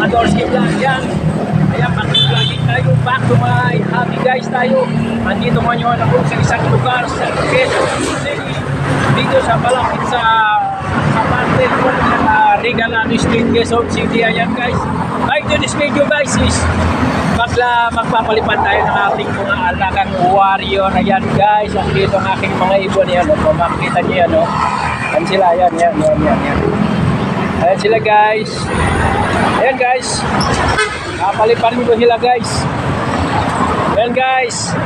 Adorski Vlog yan. Ayan, pag-vlogging tayo, back to my hobby guys tayo. Andito ngayon ako sa isang lugar sa Quezon City. Dito sa malapit sa parte ko sa Regalado Street, Quezon City. Ayan guys. Right to this video guys is magpapalipan tayo ng ating mga alagang warrior. Ayan guys, ang dito ang aking mga ibon yan. Kung makikita niyo yan, yan sila, yan. Ayan sila guys. Ayan guys. Kapalipan ko sila guys. Ayan guys.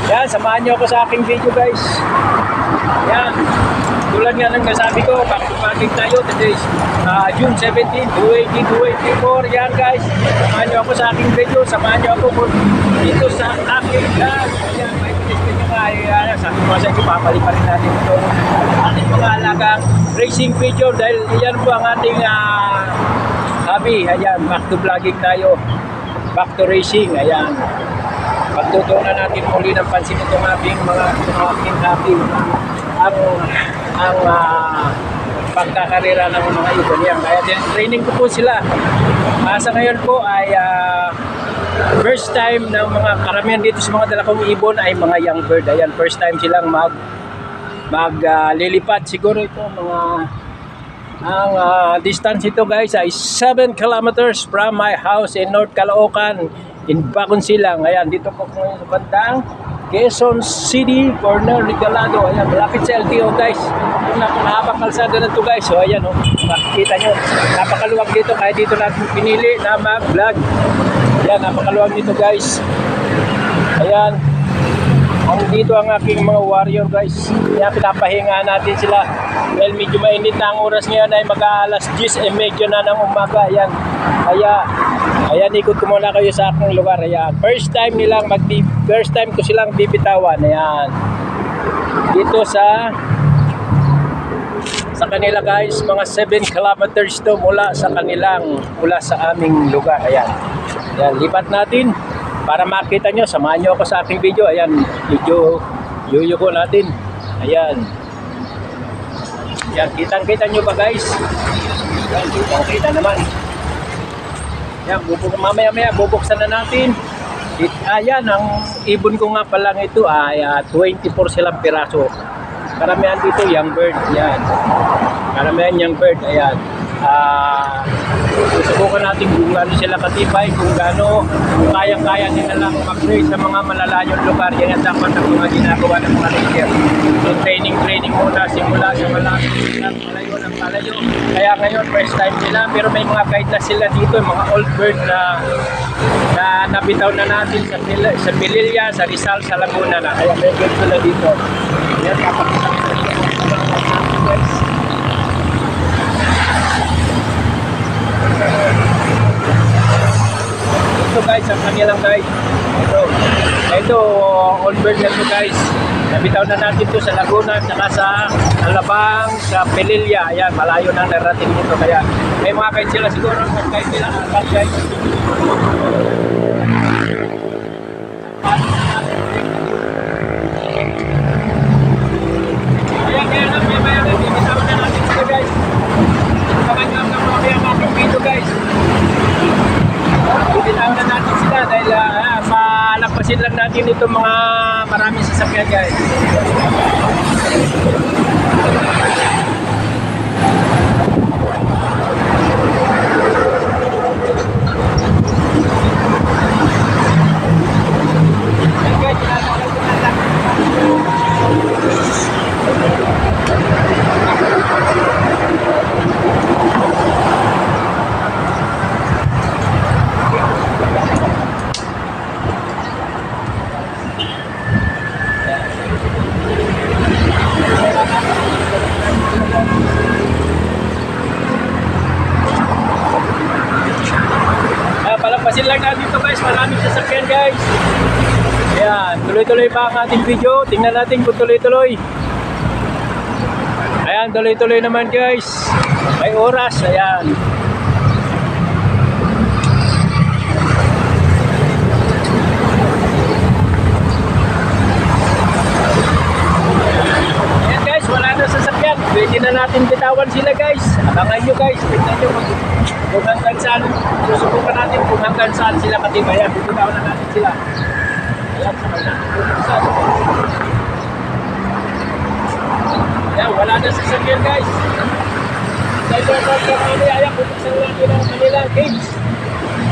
Yan, samahan nyo ako sa aking video guys. Yan. Tulad nga ng kasabi ko, back-to-backing tayo. Today is June 17, 2024. Yan guys. Samahan nyo ako sa aking video. Samahan nyo ako dito sa aking vlog. Ayan, may piniskin nyo nga. Ayan, sabi ko sa inyo, papalipan rin natin ito. Ating mga alagang racing video dahil yan po ang ating hobby. Ayan, back to vlogging tayo. Back to racing. Ayan. Pagtutunan natin muli ng pansin itong ating mga hobby. Ang pagkakarera ng mga ibon yan. Kaya training ko po sila. Sa ngayon po ay first time ng mga karamihan dito sa mga dala kong ibon ay mga young bird. Ayan, first time silang maglilipat. Siguro ito ang distance ito guys ay 7 kilometers from my house in North Caloocan in Baconsilang. Ayan, dito po ngayon sa bandang Quezon City, corner Regalado. Ayan, malapit sa LTO guys. Yung napakahabang kalsada na ito guys. So ayan, makikita nyo, napakaluwag dito. Kaya dito natin pinili na mag-vlog. Ayan, napakaluwag dito guys. Ayan, dito ang aking mga warrior guys. Kaya pinapahinga natin sila. Well, medyo mainit na ang oras ngayon ay mag-alas 10 medyo na ng umaga. Ayan, ayan, ikot ko muna kayo sa aking lugar. Ayan, first time ko silang bibitawan. Ayan, dito sa kanila guys, mga 7 kilometers to mula sa aming lugar. Ayan, lipat natin para makita nyo. Samahan nyo ako sa aking video. Ayan, video yuko natin. Ayan, kitang-kita nyo ba guys? Ayan, kitang-kita naman. Ayan, mamaya bubuksan na natin. Ayan, ang ibon ko nga palang ito ay 24 silang piraso. Karamihan dito young bird. Ayan, karamihan young bird. Ayan, susubukan natin kung gaano sila katibay, kung gaano kayang-kaya nila lang mag-race sa mga malalayong lugar. Yan ang dapat ang mga ginagawa ng mga racer. So training muna simula sa malayo. Kaya ngayon first time nila, pero may mga guide na sila dito, mga old bird na nabitaw na natin sa Pililla, sa Rizal, sa Laguna na. Kaya may guide sila dito. Yan, kapakita nila dito guys. Ito guys, ang kanilang guys. Ito all bird na ito guys. Nabitaw na natin ito sa Laguna, saka sa Alabang, sa Pililla. Ayan, malayo na narating dito. Kaya may mga guide sila siguro. Guide sila guys. Ayan, may bibitaw na natin ito guys. Pagkakanyang na mga aking video guys. Bibitaw na natin sila dahil malagpasin lang natin ito mga maraming sasakyan guys. Palagpasin lang natin ito guys, maraming sasakyan guys. Ayan, tuloy-tuloy pa ang ating video. Tingnan natin kung tuloy-tuloy. Ayan, tuloy-tuloy naman guys. May oras, ayan. Ayan guys, wala na sasakyan. Pwede na natin bitawan sila guys. Abangan nyo guys. Tingnan nyo kung hanggang saan, susubukan natin kung hanggang saan sila katibay. Ayan, bibitaw na natin sila. Ayan, sabay natin. Ayan, wala na sasakyan guys. Dahil na sa kami, ayan, bubuksan natin ang kanilang cage.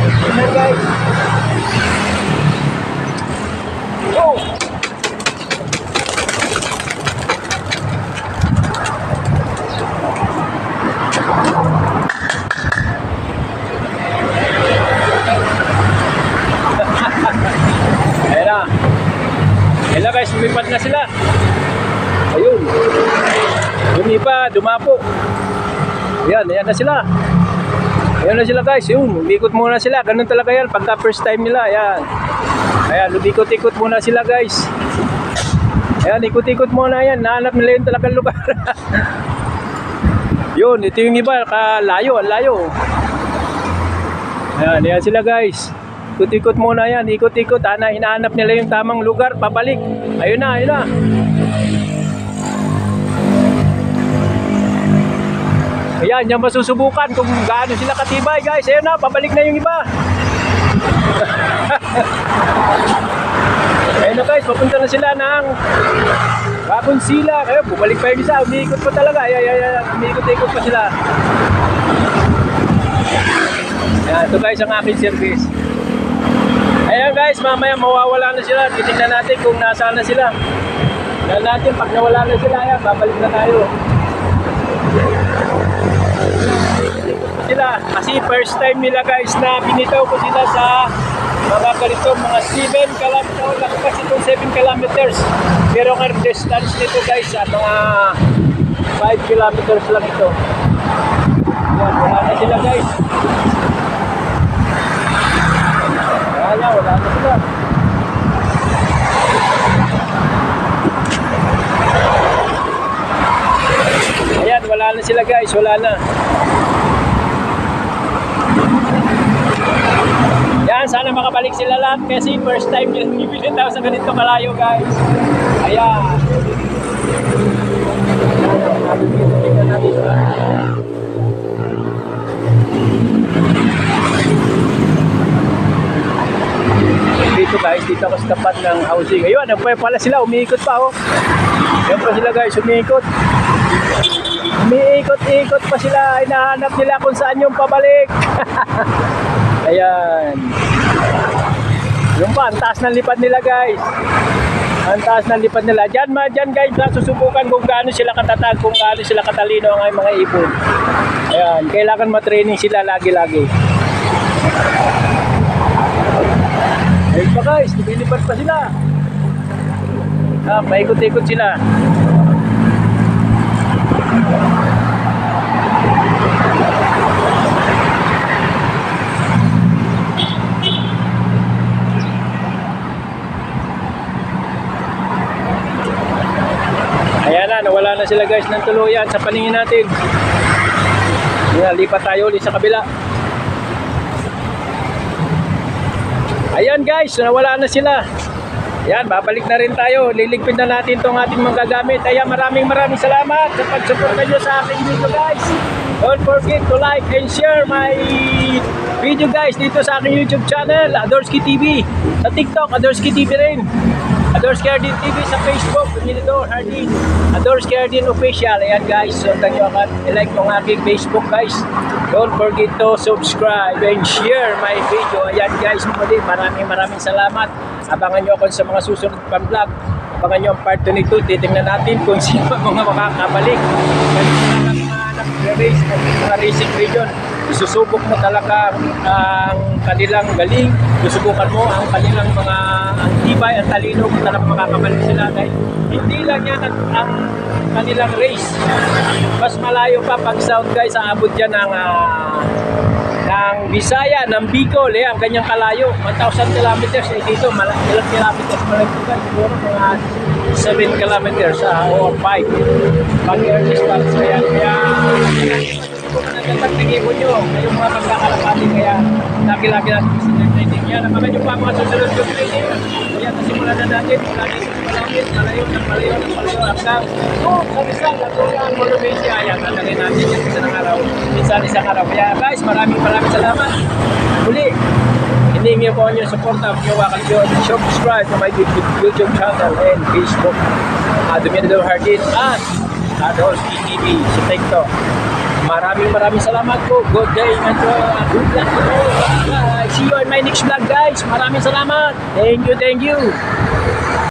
Ayan guys. Go! Ayan na. Ayan na guys, lumipad na sila. Ayun. Lumipa, dumapo. Ayan, ayan na sila. Ayan na sila guys. Yun, umikot muna sila. Ganun talaga yan. Pagka first time nila, ayan. Ayan, lumikot-ikot muna sila guys. Ayan, ikot-ikot muna yan. Nahanap nila yung talagang lugar. Yun, ito yung iba. Kalayo, ang layo. Ayan, ayan sila guys. Ikot-ikot muna yan. Ikot-ikot. Hinahanap nila yung tamang lugar. Pabalik. Ayun na, ayun na. Ayan, yan masusubukan kung gaano sila katibay guys. Ayun na, pabalik na yung iba. Ayun na guys, papunta na sila ng Bakunsila. Ayun, bumalik pa yung isa. Umiikot pa talaga. Ayan, umiikot-ikot pa sila. Ayan, ito guys ang aking service. Ayan guys, mamaya mawawala na sila. Titignan natin kung nasaan na sila. Tignan natin, pag nawala na sila, ayan, babalik na tayo. Sila kasi first time nila guys na binitaw ko sila sa mga ganito mga 7 kilometers lagpas itong 7 kilometers pero ang distance nito guys sa mga 5 kilometers lang ito. Yan, wala na sila guys. Wala na sila. Ayan, wala na sila guys, wala na. Yan, sana makabalik sila lahat kasi first time nila bibitaw sa ganito kalayo guys. Ayan. Tingnan natin. Dito guys, dito ako sa tapat ng housing. Ayun, pala sila, umiikot pa oh. Yan pa sila guys, umiikot. Umiikot-ikot pa sila, hinahanap nila kung saan yung pabalik. Ayan. Yung pa, ang taas ng lipad nila guys. Ang taas ng lipad nila. Diyan guys, susubukan kung gaano sila katatag, kung gaano sila katalino ang mga ibon. Ayan, kailangan matraining sila lagi-lagi. Ayun pa guys, lumilipad pa sila. Paikot-ikot sila. Ayan na, nawala na sila guys ng tuluyan sa paningin natin. Ayan, lipat tayo ulit sa kabila. Ayan guys, nawala na sila. Ayan, babalik na rin tayo. Liligpit na natin itong ating mga gagamit. Ayan, maraming salamat sa pag-suporta nyo sa aking video guys. Don't forget to like and share my video guys dito sa aking YouTube channel, Adorsky TV. Sa TikTok, Adorsky TV rin. Adorsky Hardin TV sa Facebook, Pinilidor Hardin, Adorsky Hardin Official. Ayan guys, sundan nyo ako, i-like mo ang aking Facebook guys. Don't forget to subscribe and share my video. Ayan guys, muli maraming salamat. Abangan nyo ako sa mga susunod pang vlog. Abangan nyo ang part 2 nito. Titingnan natin kung sino mga makakabalik. Race at mga racing region. Isusubok mo talaga ang kanilang galing. Susubukan mo ang kanilang mga tibay at talino kung talagang makakabalik sila. Dahil hindi lang yan ang kanilang race. Mas malayo pa pag sound guys. Aabot yan ng Bisaya, ng Bicol, ang kanyang kalayo, 1,000 kilometers. Dito, ilang kilometers malagay ka? Siguro mga 7 kilometers or 5. Pag-air distance, kaya kung nagtatag ng ibon nyo, kayong mga magkakalapati, kaya lagi lagi-lagi natin sa training. Yan, napakan nyo pa mga susunod yung training. Yan, nasimulan na natin. Mula dito sa malapit, malayo, hanggang sa Rizal, Laturan, Monumencia. Yan, tatagay natin yan isang araw. Isang araw. Kaya guys, maraming salamat. Muli, hiningi po ang inyong suporta. Subscribe to my YouTube channel and Facebook. Dominador Hardin at Adolf TV sa TikTok. Maraming salamat po. Good day and good luck to all. See you in my next vlog guys. Maraming salamat. Thank you.